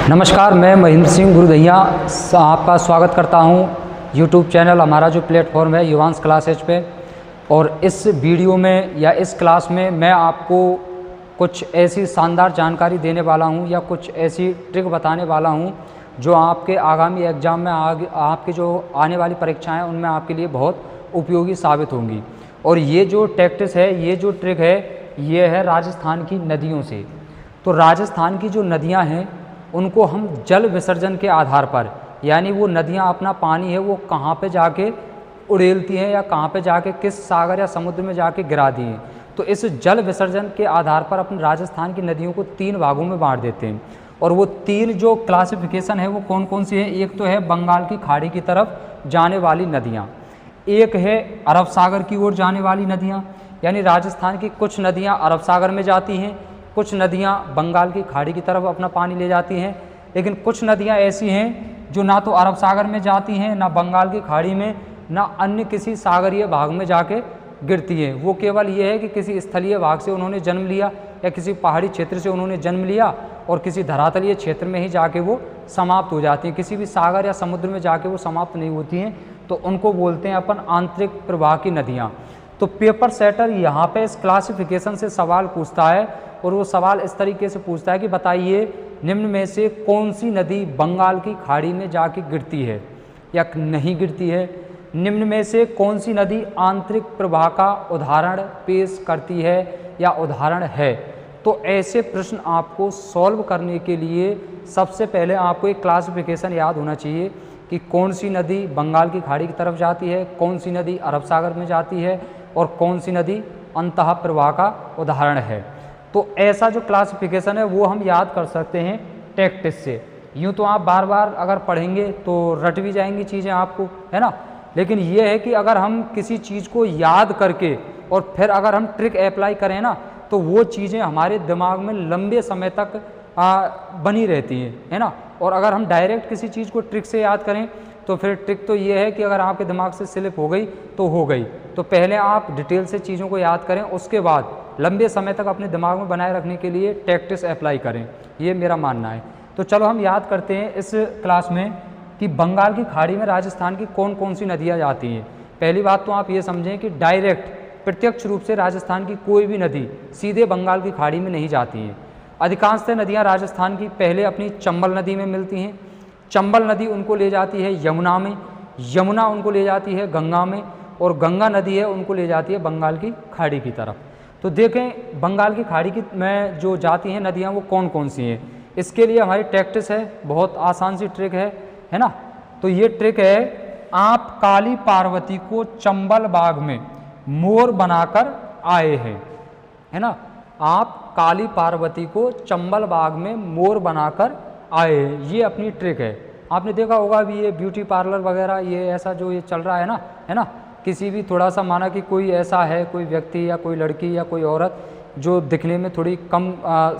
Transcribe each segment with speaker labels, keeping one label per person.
Speaker 1: नमस्कार, मैं महेंद्र सिंह गुरुदहिया आपका स्वागत करता हूं यूट्यूब चैनल हमारा जो प्लेटफॉर्म है युवांश क्लासेज पे। और इस वीडियो में या इस क्लास में मैं आपको कुछ ऐसी शानदार जानकारी देने वाला हूं या कुछ ऐसी ट्रिक बताने वाला हूं जो आपके आगामी एग्ज़ाम में आपके जो आने वाली परीक्षाएं हैं उनमें आपके लिए बहुत उपयोगी साबित होंगी। और ये जो टैक्टिस है, ये जो ट्रिक है, ये है राजस्थान की नदियों से। तो राजस्थान की जो नदियाँ हैं उनको हम जल विसर्जन के आधार पर, यानी वो नदियाँ अपना पानी है वो कहाँ पे जाके उड़ेलती हैं या कहाँ पे जाके किस सागर या समुद्र में जाके गिरा दी हैं। तो इस जल विसर्जन के आधार पर अपने राजस्थान की नदियों को 3 भागों में बांट देते हैं। और वो 3 जो क्लासिफिकेशन है वो कौन कौन सी है? एक तो है बंगाल की खाड़ी की तरफ जाने वाली नदियाँ, एक है अरब सागर की ओर जाने वाली नदियाँ, यानी राजस्थान की कुछ नदियाँ अरब सागर में जाती हैं, कुछ नदियाँ बंगाल की खाड़ी की तरफ अपना पानी ले जाती हैं। लेकिन कुछ नदियाँ ऐसी हैं जो ना तो अरब सागर में जाती हैं, ना बंगाल की खाड़ी में, ना अन्य किसी सागरीय भाग में जाके गिरती हैं। वो केवल ये है कि किसी स्थलीय भाग से उन्होंने जन्म लिया या किसी पहाड़ी क्षेत्र से उन्होंने जन्म लिया और किसी धरातलीय क्षेत्र में ही जाके वो समाप्त हो जाती हैं, किसी भी सागर या समुद्र में जाके वो समाप्त नहीं होती हैं। तो उनको बोलते हैं अपन आंतरिक प्रवाह की नदियाँ। तो पेपर सेटर यहाँ पे इस क्लासिफिकेशन से सवाल पूछता है और वो सवाल इस तरीके से पूछता है कि बताइए निम्न में से कौन सी नदी बंगाल की खाड़ी में जाके गिरती है या नहीं गिरती है, निम्न में से कौन सी नदी आंतरिक प्रवाह का उदाहरण पेश करती है या उदाहरण है। तो ऐसे प्रश्न आपको सॉल्व करने के लिए सबसे पहले आपको एक क्लासिफिकेशन याद होना चाहिए कि कौन सी नदी बंगाल की खाड़ी की तरफ जाती है, कौन सी नदी अरब सागर में जाती है और कौन सी नदी अंतः प्रवाह का उदाहरण है। तो ऐसा जो क्लासिफिकेशन है वो हम याद कर सकते हैं टैक्टिस से। यूँ तो आप बार बार अगर पढ़ेंगे तो रट भी जाएंगी चीज़ें आपको, है ना। लेकिन ये है कि अगर हम किसी चीज़ को याद करके और फिर अगर हम ट्रिक अप्लाई करें ना तो वो चीज़ें हमारे दिमाग में लंबे समय तक बनी रहती हैं, है ना। और अगर हम डायरेक्ट किसी चीज़ को ट्रिक से याद करें तो फिर ट्रिक तो ये है कि अगर आपके दिमाग से स्लिप हो गई तो हो गई। तो पहले आप डिटेल से चीज़ों को याद करें, उसके बाद लंबे समय तक अपने दिमाग में बनाए रखने के लिए टैक्टिस अप्लाई करें, ये मेरा मानना है। तो चलो हम याद करते हैं इस क्लास में कि बंगाल की खाड़ी में राजस्थान की कौन कौन सी नदियाँ जाती हैं। पहली बात तो आप ये समझें कि डायरेक्ट प्रत्यक्ष रूप से राजस्थान की कोई भी नदी सीधे बंगाल की खाड़ी में नहीं जाती हैं। अधिकांशतः नदियाँ राजस्थान की पहले अपनी चंबल नदी में मिलती हैं। चंबल नदी उनको ले जाती है यमुना में, यमुना उनको ले जाती है गंगा में, और गंगा नदी है उनको ले जाती है बंगाल की खाड़ी की तरफ। तो देखें बंगाल की खाड़ी की में जो जाती हैं नदियाँ वो कौन कौन सी हैं। इसके लिए हमारी टैक्टिस है, बहुत आसान सी ट्रिक है ना। तो ये ट्रिक है, आप काली पार्वती को चंबल बाग में मोर बनाकर आए हैं, है ना। आप काली पार्वती को चंबल बाग में मोर बनाकर आए हैं, ये अपनी ट्रिक है। आपने देखा होगा अभी ये ब्यूटी पार्लर वगैरह ये ऐसा जो ये चल रहा है ना, किसी भी थोड़ा सा माना कि कोई ऐसा है, कोई व्यक्ति या कोई लड़की या कोई औरत जो दिखने में थोड़ी कम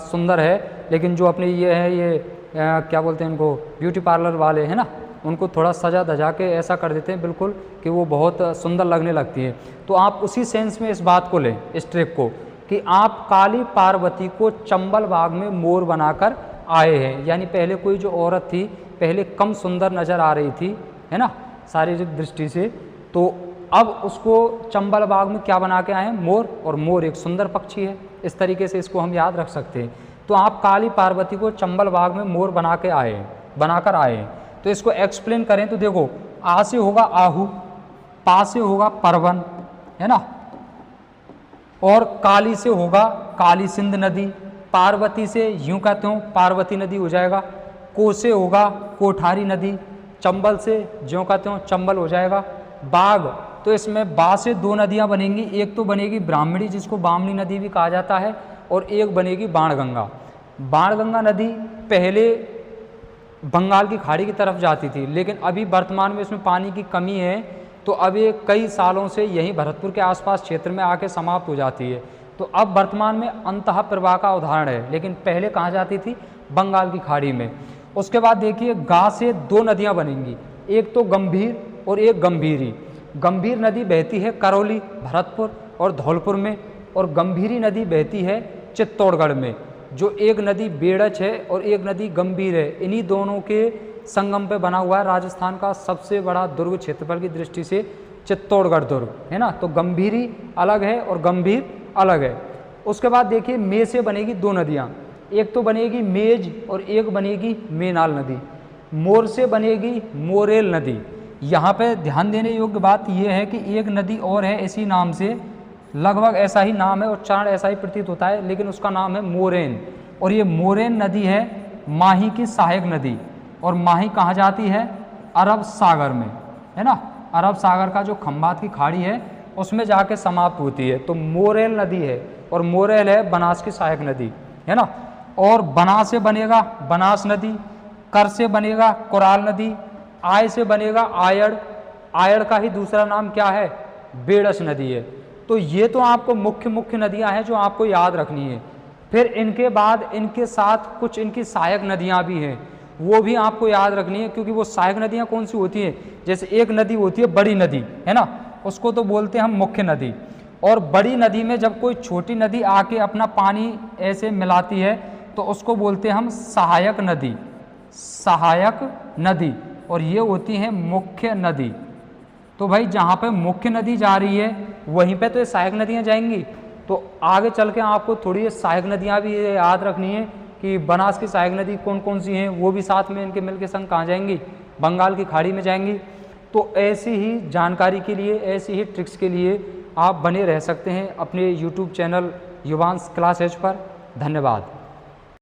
Speaker 1: सुंदर है, लेकिन जो अपने ये है ये क्या बोलते हैं उनको, ब्यूटी पार्लर वाले हैं ना, उनको थोड़ा सजा धजा के ऐसा कर देते हैं बिल्कुल कि वो बहुत सुंदर लगने लगती है। तो आप उसी सेंस में इस बात को लें, इस ट्रिक को, कि आप काली पार्वती को चंबल बाग में मोर बनाकर आए हैं। यानी पहले कोई जो औरत थी पहले कम सुंदर नज़र आ रही थी, है ना, शारीरिक दृष्टि से, तो अब उसको चंबल बाग में क्या बना के आए हैं, मोर। और मोर एक सुंदर पक्षी है, इस तरीके से इसको हम याद रख सकते हैं। तो आप काली पार्वती को चंबल बाग में मोर बनाकर आए हैं। तो इसको एक्सप्लेन करें तो देखो, आ से होगा आहू, पा से होगा परवन, है ना, और काली से होगा काली सिंध नदी, पार्वती से यूं कहते हो पार्वती नदी हो जाएगा, को से होगा कोठारी नदी, चंबल से ज्यों कहते हो चंबल हो जाएगा, बाग तो इसमें बा से 2 नदियां बनेंगी, एक तो बनेगी ब्राह्मणी जिसको बामनी नदी भी कहा जाता है, और एक बनेगी बाणगंगा। बाणगंगा नदी पहले बंगाल की खाड़ी की तरफ जाती थी, लेकिन अभी वर्तमान में इसमें पानी की कमी है, तो अब ये कई सालों से यहीं भरतपुर के आसपास क्षेत्र में आके समाप्त हो जाती है। तो अब वर्तमान में अंतः प्रवाह का उदाहरण है, लेकिन पहले कहाँ जाती थी, बंगाल की खाड़ी में। उसके बाद देखिए गा से 2 नदियाँ बनेंगी, एक तो गंभीर और एक गंभीरी। गंभीर नदी बहती है करौली, भरतपुर और धौलपुर में, और गंभीरी नदी बहती है चित्तौड़गढ़ में। जो एक नदी बेड़च है और एक नदी गंभीर है, इन्हीं दोनों के संगम पे बना हुआ है राजस्थान का सबसे बड़ा दुर्ग क्षेत्रफल की दृष्टि से चित्तौड़गढ़ दुर्ग, है ना। तो गंभीरी अलग है और गंभीर अलग है। उसके बाद देखिए मे से बनेगी दो नदियाँ, एक तो बनेगी मेज और एक बनेगी मेनाल नदी। मोर से बनेगी मोरेल नदी। यहाँ पे ध्यान देने योग्य बात यह है कि एक नदी और है इसी नाम से, लगभग ऐसा ही नाम है, उच्चारण ऐसा ही प्रतीत होता है, लेकिन उसका नाम है मोरेन। और ये मोरेन नदी है माही की सहायक नदी। और माही कहाँ जाती है? अरब सागर में, है ना। अरब सागर का जो खंबात की खाड़ी है उसमें जाके समाप्त होती है। तो मोरेल नदी है और मोरेल है बनास की सहायक नदी, है ना। और बना से बनेगा बनास नदी, कर से बनेगा कोराल नदी, आय से बनेगा आयड़। आयड़ का ही दूसरा नाम क्या है? बेड़स नदी है। तो ये तो आपको मुख्य नदियां हैं जो आपको याद रखनी है। फिर इनके बाद इनके साथ कुछ इनकी सहायक नदियां भी हैं, वो भी आपको याद रखनी है, क्योंकि वो सहायक नदियां कौन सी होती हैं? जैसे एक नदी होती है बड़ी नदी, है ना, उसको तो बोलते हैं हम मुख्य नदी। और बड़ी नदी में जब कोई छोटी नदी आके अपना पानी ऐसे मिलाती है तो उसको बोलते हैं हम सहायक नदी, सहायक नदी। और ये होती है मुख्य नदी। तो भाई जहाँ पे मुख्य नदी जा रही है वहीं पे तो ये सहायक नदियाँ जाएंगी। तो आगे चल के आपको थोड़ी ये सहायक नदियाँ भी याद रखनी है कि बनास की सहायक नदी कौन कौन सी हैं, वो भी साथ में इनके मिल के संग कहाँ जाएंगी? बंगाल की खाड़ी में जाएंगी। तो ऐसी ही जानकारी के लिए, ऐसी ही ट्रिक्स के लिए आप बने रह सकते हैं अपने YouTube channel Yuvansh class edge पर। धन्यवाद।